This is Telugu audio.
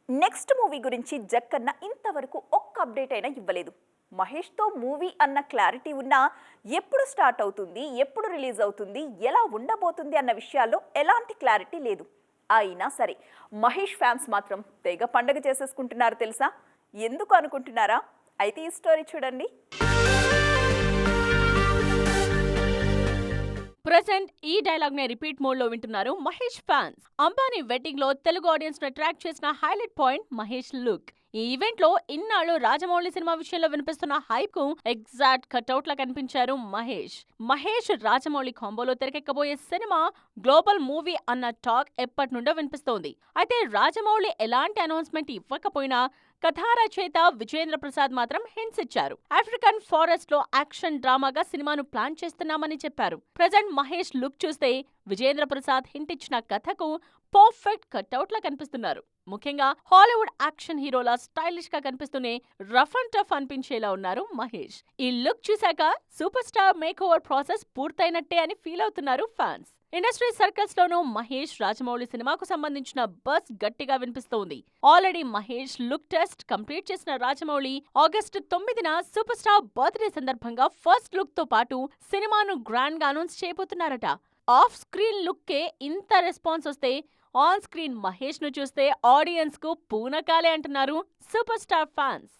నెక్స్ట్ మూవీ గురించి జక్కన్న ఇంతవరకు ఒక్క అప్డేట్ అయినా ఇవ్వలేదు. మహేష్తో మూవీ అన్న క్లారిటీ ఉన్నా ఎప్పుడు స్టార్ట్ అవుతుంది, ఎప్పుడు రిలీజ్ అవుతుంది, ఎలా ఉండబోతుంది అన్న విషయాల్లో ఎలాంటి క్లారిటీ లేదు. అయినా సరే మహేష్ ఫ్యాన్స్ మాత్రం తెగ పండగ చేసేసుకుంటున్నారు తెలుసా? ఎందుకు అనుకుంటున్నారా? అయితే ఈ స్టోరీ చూడండి. ప్రెసెంట్ ఈ డైలాగ్ నే రిపీట్ మోడ్ లో వింటున్నారు మహేష్ ఫ్యాన్స్. అంబానీ వెడ్డింగ్ లో తెలుగు ఆడియన్స్ ను అట్రాక్ట్ చేసిన హైలైట్ పాయింట్ మహేష్ లుక్. ఈ ఈవెంట్ లో ఇన్నాళ్ళు రాజమౌళి సినిమా విషయంలో వినిపిస్తున్న హైప్ కు ఎగ్జాక్ట్ కట్అవుట్ లా కనిపించారు మహేష్. రాజమౌళి కాంబోలో తెరకెక్కబోయే సినిమా గ్లోబల్ మూవీ అన్న టాక్ ఎప్పటి నుండో వినిపిస్తోంది. అయితే రాజమౌళి ఎలాంటి అనౌన్స్మెంట్ ఇవ్వకపోయినా కథా రచయిత విజేంద్ర ప్రసాద్ మాత్రం హింట్స్ ఇచ్చారు. ఆఫ్రికన్ ఫారెస్ట్ లో యాక్షన్ డ్రామాగా సినిమాను ప్లాన్ చేస్తున్నామని చెప్పారు. ప్రజెంట్ మహేష్ లుక్ చూస్తే విజేంద్ర ప్రసాద్ హింట్ ఇచ్చిన కథకు పర్ఫెక్ట్ కట్అవుట్ లా కనిపిస్తున్నారు. ముఖ్యంగా హాలీవుడ్ యాక్షన్ హీరోలా స్టైలిష్ గా కనిపిస్తూనే రఫ్ అండ్ టఫ్ అనిపించేలా ఉన్నారు మహేష్. ఈ లుక్ చూశాక super star make over process పూర్తయినట్టే అని ఫీల్ అవుతున్నారు ఫ్యాన్స్. ఇండస్ట్రీ సర్కిల్స్ లోనూ మహేష్ రాజమౌళి సినిమాకు సంబంధించిన బస్ గట్టిగా వినిపిస్తోంది. Already Mahesh look test complete చేసిన రాజమౌళి ఆగస్టు 9న సూపర్ స్టార్ బర్త్డే సందర్భంగా ఫస్ట్ లుక్ తో పాటు సినిమాను గ్రాండ్ గా అనౌన్స్ చేయబోతున్నారట. ఆఫ్ స్క్రీన్ లుక్ కే ఇంత రెస్పాన్స్ వస్తే ఆన్ స్క్రీన్ మహేష్ ను చూస్తే ఆడియన్స్ కు పూనకాలే అంటున్నారు సూపర్ స్టార్ ఫ్యాన్స్.